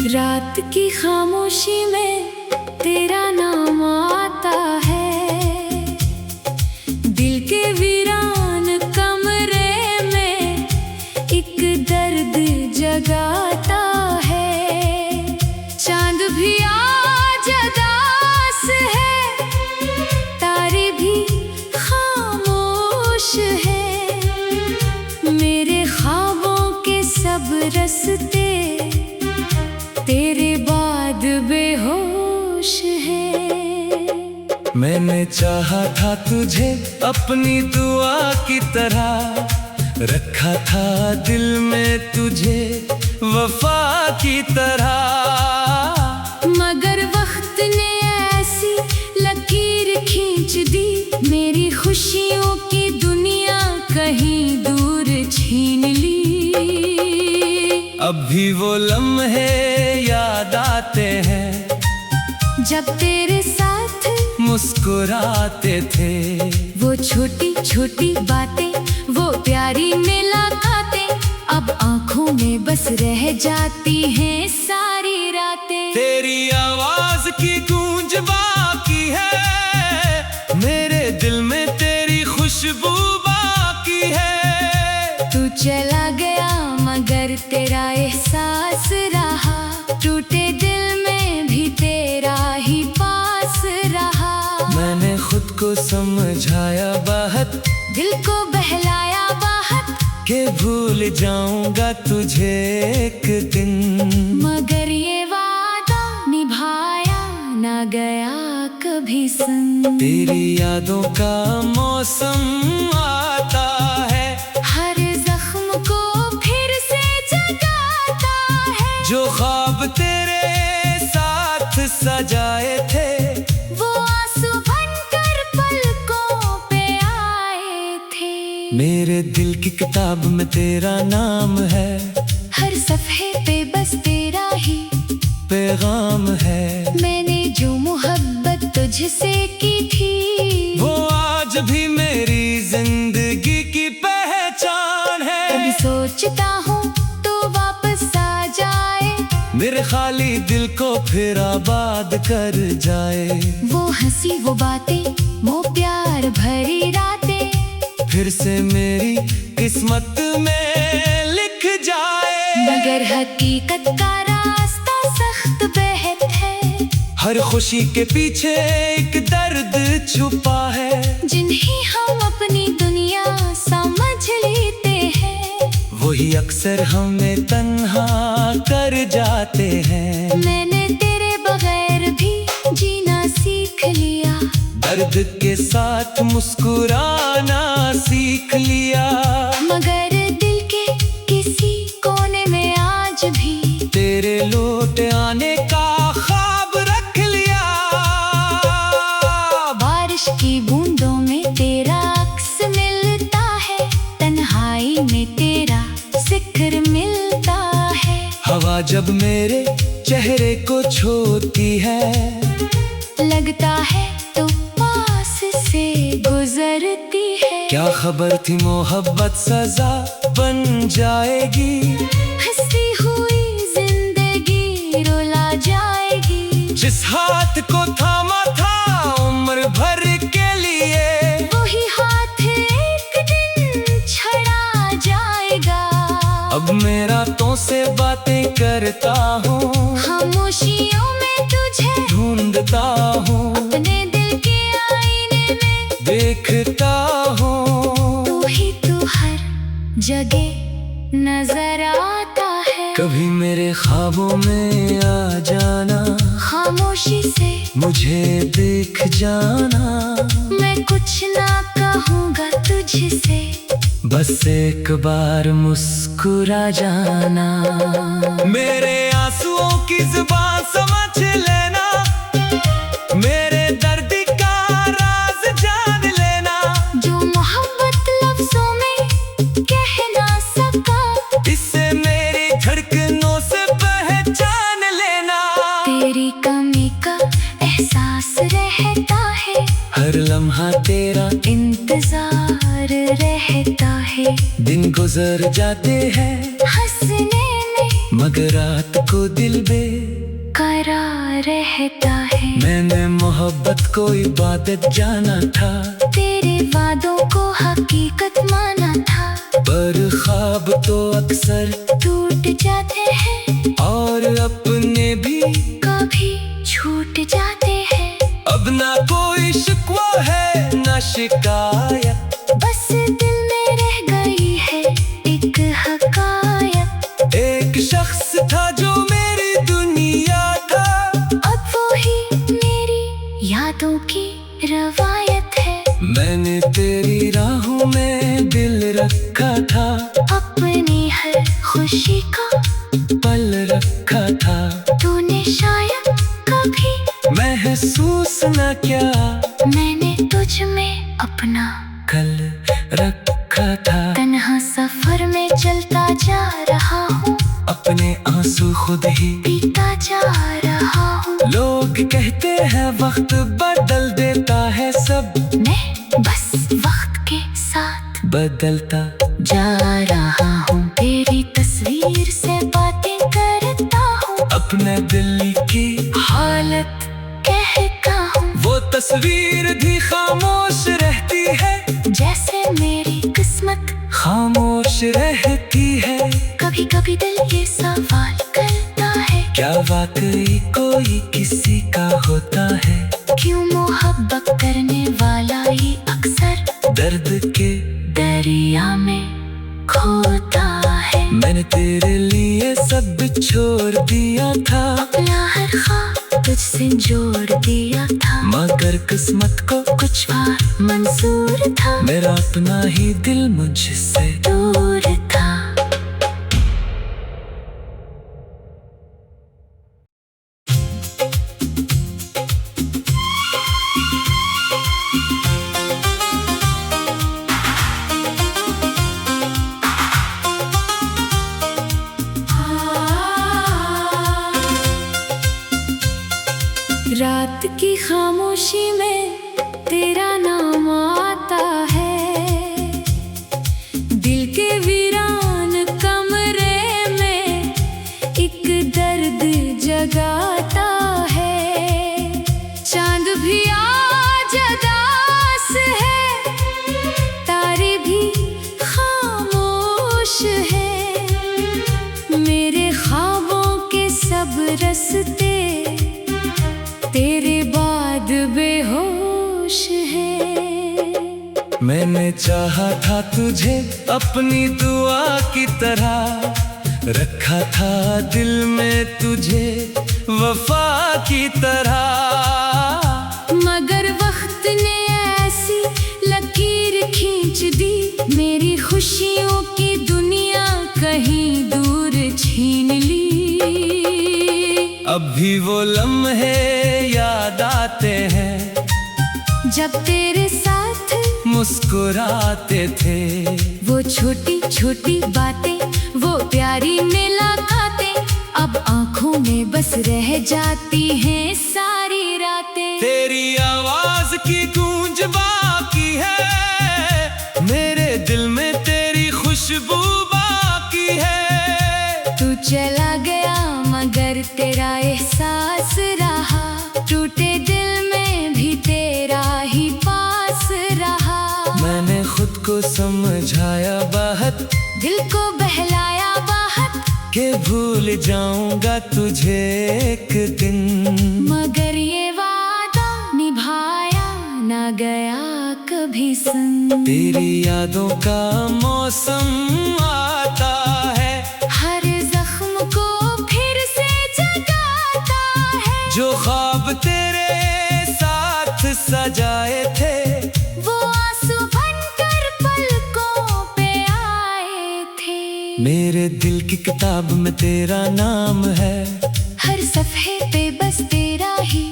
रात की खामोशी में तेरा नाम आता है, दिल के वीरान कमरे में एक दर्द जगाता है। चांद भी आज उदास है, तारे भी खामोश है, मेरे ख्वाबों के सब रस्ते तेरे बाद बेहोश है। मैंने चाहा था तुझे अपनी दुआ की तरह, रखा था दिल में तुझे वफा की तरह, मगर वक्त ने ऐसी लकीर खींच दी, मेरी खुशियों की दुनिया कहीं दूर छीन ली। अब भी वो लम्हे याद आते हैं जब तेरे साथ मुस्कुराते थे, वो छोटी छोटी बातें, वो प्यारी मुलाकातें अब आंखों में बस रह जाती हैं सारी रातें। तेरी आवाज की गूंज बाकी है, मेरे दिल में तेरी खुशबू बाकी है। तू चला गया मगर तेरा एहसास रहा, टूटे दिल में भी तेरा ही पास रहा। मैंने खुद को समझाया बहुत, दिल को बहलाया बहुत, के भूल जाऊंगा तुझे एक दिन, मगर ये वादा निभाया ना गया कभी संग। तेरी यादों का मौसम आता है, हर जख्म को फिर से जगाता है, जो ख्वाब तेरे साथ सजाए थे वो आंसू बनकर पलकों पे आए थे। मेरे दिल की किताब में तेरा नाम है, हर सफ़े पे बस तेरा ही पैगाम है। मैंने जो मोहब्बत तुझसे की थी, वो आज भी मेरी जिंदगी की पहचान है। कभी सोचता हूँ तो वापस आ जाए, मेरे खाली दिल को फिर आबाद कर जाए। वो हंसी वो बातें, वो प्यार भरी रातें फिर से मेरी किस्मत में लिख जाए। मगर हकीकत का रास्ता सख्त बेहद है, हर खुशी के पीछे एक दर्द छुपा है, जिन्हें हम अपनी दुनिया समझ लेते हैं, वही अक्सर हमें तन्हा कर जाते हैं। मैंने तेरे बगैर भी जीना सीख लिया, दर्द के साथ मुस्कुराना सीख लिया, मगर दिल के किसी कोने में आज भी तेरे लौट आने का ख्वाब रख लिया। बारिश की बूंदों में तेरा अक्स मिलता है, तन्हाई में तेरा जिक्र मिलता है। हवा जब मेरे चेहरे को छूती है, लगता है तो पास से गुजरती है। क्या खबर थी मोहब्बत सजा बन जाएगी, हंसती हुई जिंदगी रुला जाएगी। जिस हाथ को थामा था उम्र भर के लिए, वही हाथ एक दिन छड़ा जाएगा। अब मैं रातों से बातें करता हूँ, खामोशियों में तुझे ढूंढता हूँ, अपने दिल के आईने में देखता हूँ। तू ही तू हर जगह नजर आता है, कभी मेरे ख्वाबों में आ जाना, खामोशी से मुझे देख जाना। मैं कुछ ना कहूँगा तुझसे, बस एक बार मुस्कुरा जाना। मेरे आंसुओं की जुबान समझ लेना, मेरे दर्द का राज जान लेना। जो मोहब्बत लफ्जों में कह ना सका, इससे मेरी धड़कनों से पहचान लेना। तेरी कमी का एहसास रहता है, हर लम्हा तेरा इंतजार रहता है। दिन गुजर जाते हैं हंसने में मगर रात को दिल बेकरार रहता है। मैंने मोहब्बत को इबादत जाना था, तेरे वादों को हकीकत माना था, पर ख्वाब तो अक्सर टूट जाते हैं और अपने भी कभी छूट जाते हैं। अब ना कोई शिकवा है ना शिकायत, बस दिल में रह गई है एक हकायत। एक शख्स था जो मेरी दुनिया था, अब वो ही मेरी यादों की रवायत है। मैंने तेरी राहों में दिल रखा था, अपनी हर खुशी का पल रखा था। तूने शायद कभी महसूस न किया, मैंने तुझ में अपना कल रखा था। तन्हा सफर में चलता जा रहा हूँ, अपने आंसू खुद ही पीता जा रहा हूँ। लोग कहते हैं वक्त बदल देता है सब, मैं बस वक्त के साथ बदलता जा रहा हूँ। तेरी तस्वीर से बातें करता हूँ, अपने दिल की हालत कहता हूँ। वो तस्वीर भी खामोश रहती है, जैसे मेरी किस्मत खामोश रहती है। कभी कभी दिल ये सवाल करता है, क्या वाकई कोई किसी का होता है? क्यों मोहब्बत करने वाला ही अक्सर दर्द के दरिया में खोता है। मैंने तेरे लिए सब छोड़ दिया था, अपना हर ख्वाब तुझसे जोड़ दिया था, मगर किस्मत को कुछ बार मंजूर था, मेरा अपना ही दिल मुझसे दूर था। रात की खामोशी में तेरा नाम आता है, दिल के वीरान कमरे में एक दर्द जगाता है। चांद भी आज उदास है, तारे भी खामोश है, मेरे ख्वाबों के सब रस्ते तेरे बाद बेहोश है। मैंने चाहा था तुझे अपनी दुआ की तरह, रखा था दिल में तुझे वफा की तरह, मगर वक्त ने ऐसी लकीर खींच दी, मेरी खुशियों की दुनिया कहीं दूर छीन ली। अब भी वो लम्हे याद आते हैं, जब तेरे साथ मुस्कुराते थे। वो छोटी छोटी बातें, वो प्यारी मुलाकातें, अब आंखों में बस रह जाती हैं सारी रातें। तेरी आवाज की गूंज बाकी है, मेरे दिल में तेरी खुशबू बाकी है। तू चला गया मगर तेरा एहसास रहा, टूटे दिल में भी तेरा ही पास रहा। मैंने खुद को समझाया बहुत, दिल को बहलाया बहुत, के भूल जाऊंगा तुझे एक दिन, मगर ये वादा निभाया ना गया कभी सुन। तेरी यादों का मौसम आता है, हर जख्म को फिर से जगाता है। जो ख्वाब तेरे साथ सजाए थे, वो आंसू बनकर पलकों पे आए थे। मेरे दिल की किताब में तेरा नाम है, हर सफ़े पे बस तेरा ही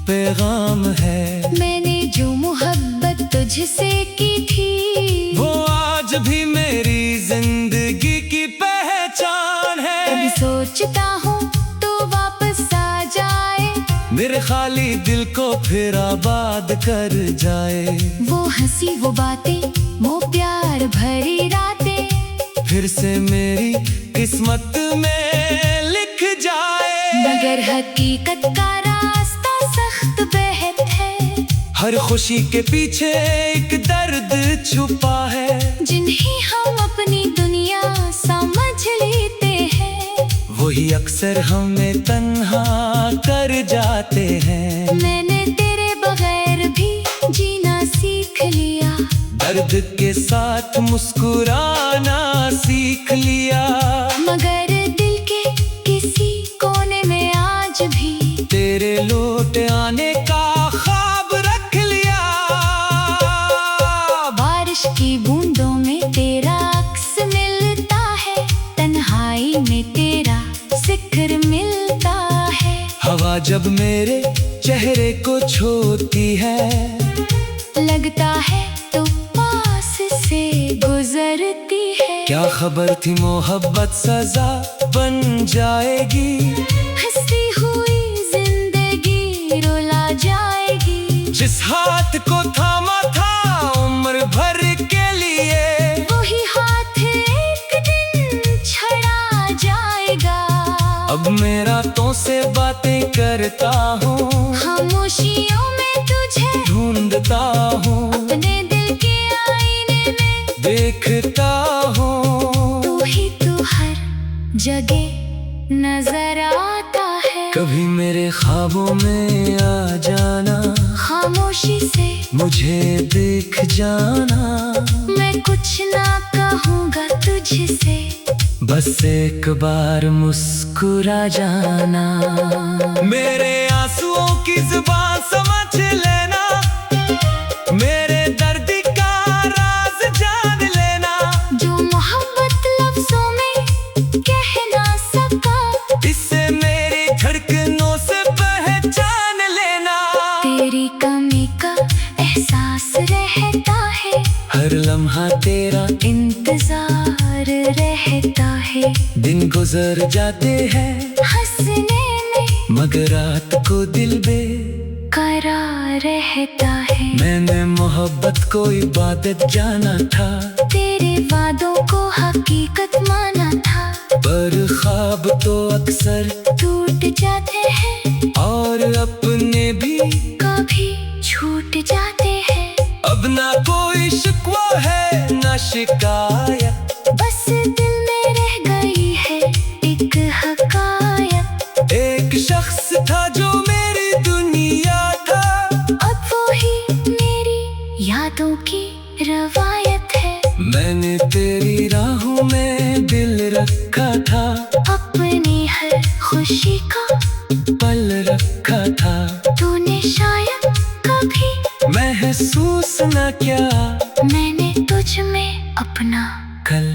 पैगाम है। मैंने जो मोहब्बत तुझसे की थी, वो आज भी मेरी जिंदगी की पहचान है। कभी सोचता हूँ तो वापस आ जाए, मेरे खाली दिल को फिर आबाद कर जाए। वो हंसी वो बातें, वो प्यार भरी रातें, फिर से मेरी किस्मत में मगर हकीकत का रास्ता सख्त बेहद है। हर खुशी के पीछे एक दर्द छुपा है। जिन्हें हम अपनी दुनिया समझ लेते हैं, वही अक्सर हमें तन्हा कर जाते हैं। मैंने तेरे बगैर भी जीना सीख लिया, दर्द के साथ मुस्कुराना सीख लिया। मगर दिल के किसी कोने में आज भी तेरे लौट आने का ख्वाब रख लिया। बारिश की बूंदों में तेरा अक्स मिलता है, तन्हाई में तेरा जिक्र मिलता है। हवा जब मेरे चेहरे को छूती है, लगता है तो पास से गुजरती है। क्या खबर थी मोहब्बत सजा बन जाएगी। हंसती हुई जिंदगी रुला जाएगी। जिस हाथ को थामा था उम्र भर के लिए, वही हाथ एक दिन छड़ा जाएगा। अब मेरा तो से बातें करता हूँ, खामोशियों में तुझे ढूंढता हूँ, अपने दिल के आईने में देखता हूँ। तू ही तू हर जगह नजर आता है। कभी मेरे ख्वाबों में आ जाना, खामोशी से मुझे देख जाना। मैं कुछ ना कहूँगा तुझसे, बस एक बार मुस्कुरा जाना। मेरे आंसुओं की जुबान समझ लेना, मेरे दर्द का राज जान लेना। जो मोहब्बत लफ्जों में कह ना सका, इससे मेरी धड़कनों से पहचान लेना। तेरी कमी का एहसास रहता है, हर लम्हा तेरा इंतजार रहता है। दिन गुजर जाते हैं हंसने में, मगर रात को दिल बेकरार रहता है। मैंने मोहब्बत को इबादत जाना था, तेरे वादों को हकीकत माना था। पर ख्वाब तो अक्सर टूट जाते हैं और अपने भी कभी छूट जाते हैं। अब ना कोई शिकवा है ना शिकायत, बस दिल में रह गई है एक हकायत। एक शख्स था जो मेरी दुनिया था, अब वो ही मेरी यादों की रवायत है। मैंने तेरी राहों में दिल रखा था, अपनी हर खुशी का पल रखा था। तूने शायद कभी महसूस न किया, मैंने तुझ में अपना कल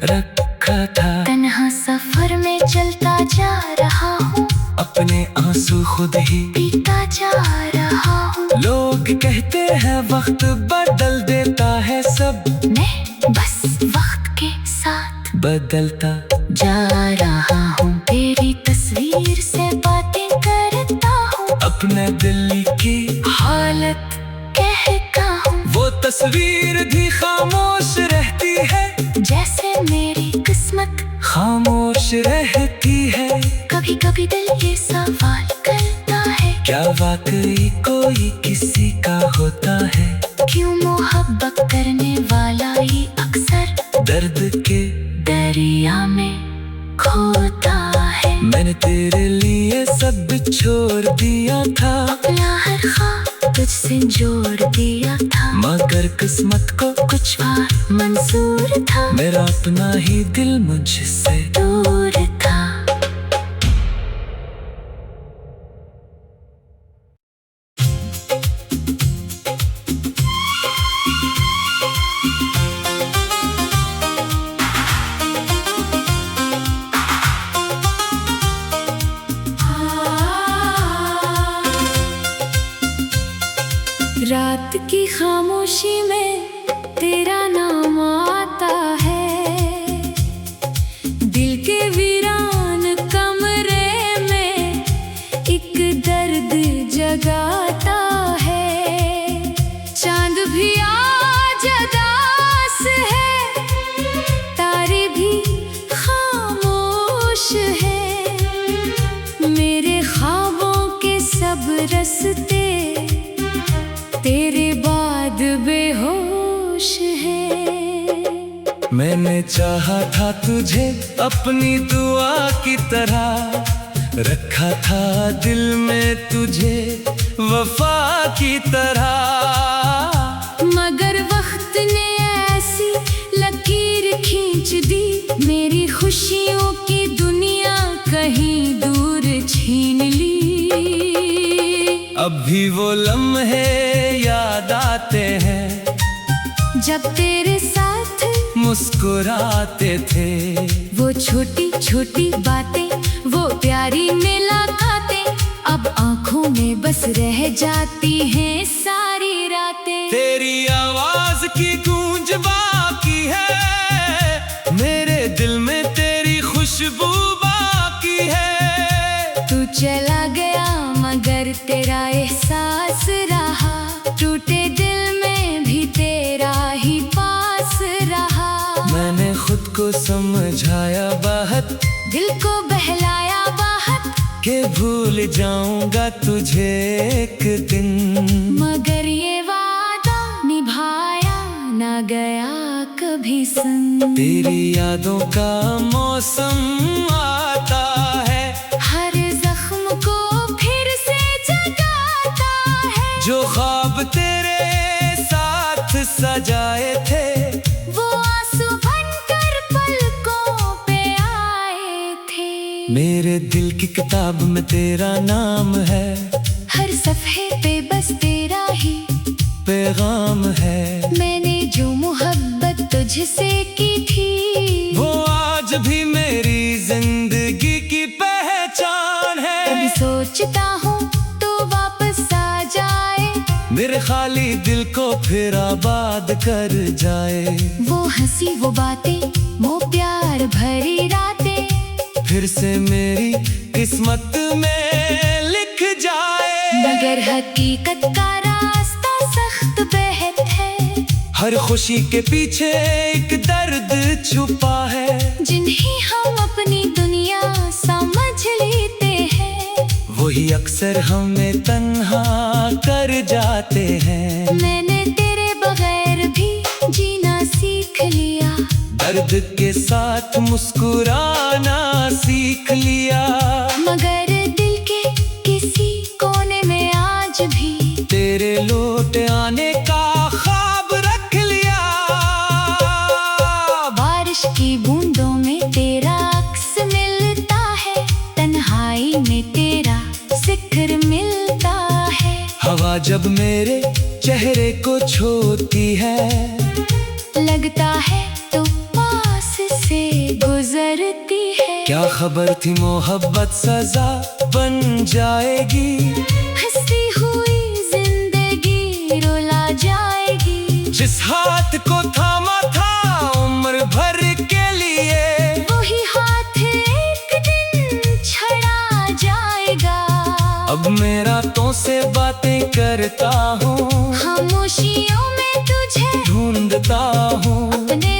रखा था। तन्हा सफर में चलता जा रहा हूँ, अपने आंसू खुद ही पीता जा रहा हूँ। लोग कहते हैं वक्त बदल देता है सब, मैं बस वक्त के साथ बदलता जा रहा हूँ। तेरी तस्वीर से बातें करता हूँ, अपने दिल की हालत कहता हूँ। वो तस्वीर भी खामोश रहती है, जैसे मेरी किस्मत खामोश रहती है। कभी कभी दिल ये सवाल करता है, क्या वाकई कोई किसी का होता है। क्यों मोहब्बत करने वाला ही अक्सर दर्द के दरिया में खोता है। मैंने तेरे लिए सब छोड़ दिया था, अपना हर ख्वाब तुझसे जोड़ दिया था। मगर किस्मत को कुछ बार मंजूर था, मेरा अपना ही दिल मुझसे दूर था। रात की खामोशी में तेरा नाम आता है, दिल के वीरान कमरे में एक दर्द जगाता है। चांद भी आज उदास है, तारे भी खामोश है, मेरे मैंने चाहा था तुझे अपनी दुआ की तरह, रखा था दिल में तुझे वफा की तरह। मगर वक्त ने ऐसी लकीर खींच दी, मेरी खुशियों की दुनिया कहीं दूर छीन ली। अब भी वो लम्हे याद आते हैं जब तेरे साथ मुस्कुराते थे। वो छोटी छोटी बातें, वो प्यारी मुलाकातें, अब आंखों में बस रह जाती हैं सारी रातें। तेरी आवाज की गूंज बाकी है, मेरे दिल में तेरी खुशबू बाकी है। तू चला गया मगर तेरा एहसास रहा, टूटे दिल में भी तेरा ही पास रहा। मैंने खुद को समझाया बहुत, दिल को बहलाया बहुत, के भूल जाऊंगा तुझे एक दिन। मगर ये वादा निभाया ना गया कभी संग। तेरी यादों का मौसम आता है, हर जख्म को फिर से जगाता है। जो ख्वाब तेरे साथ सजाए थे, वो आंसू बनकर पलकों पे आए थे। मेरे दिल की किताब में तेरा नाम है, हर सफ़े पे बस तेरा ही पैगाम है। मैंने जो मोहब्बत तुझसे की थी, वो आज भी मेरी जिंदगी की पहचान है। कभी सोचता हूँ तो वापस आ जाए, मेरे खाली दिल को फिर आबाद कर जाए। वो हंसी वो बातें, वो प्यार भरी रातें, फिर से मेरी किस्मत में लिख जाए। मगर हकीकत का रास्ता सख्त बेहद है, हर खुशी के पीछे एक दर्द छुपा है। जिन्हें हम अपनी दुनिया समझ लेते हैं, वही अक्सर हमें तन्हा कर जाते हैं। मैंने तेरे बगैर भी जीना सीख लिया, दर्द के साथ मुस्कुराना सीख लिया। मगर दिल के किसी कोने में आज भी तेरे लौट आने का ख्वाब रख लिया। बारिश की बूंदों में तेरा अक्स मिलता है, तन्हाई में तेरा जिक्र मिलता है। हवा जब मेरे चेहरे को छूती है, लगता है तो पास से गुजरती है। क्या खबर थी मोहब्बत सजा बन जाएगी। हंसती हुई जिंदगी रुला जाएगी। जिस हाथ को थामा था उम्र भर के लिए, वही हाथ एक दिन छड़ा जाएगा। अब मैं रातों से बातें करता हूँ, खामोशियों में तुझे ढूंढता हूँ। अपने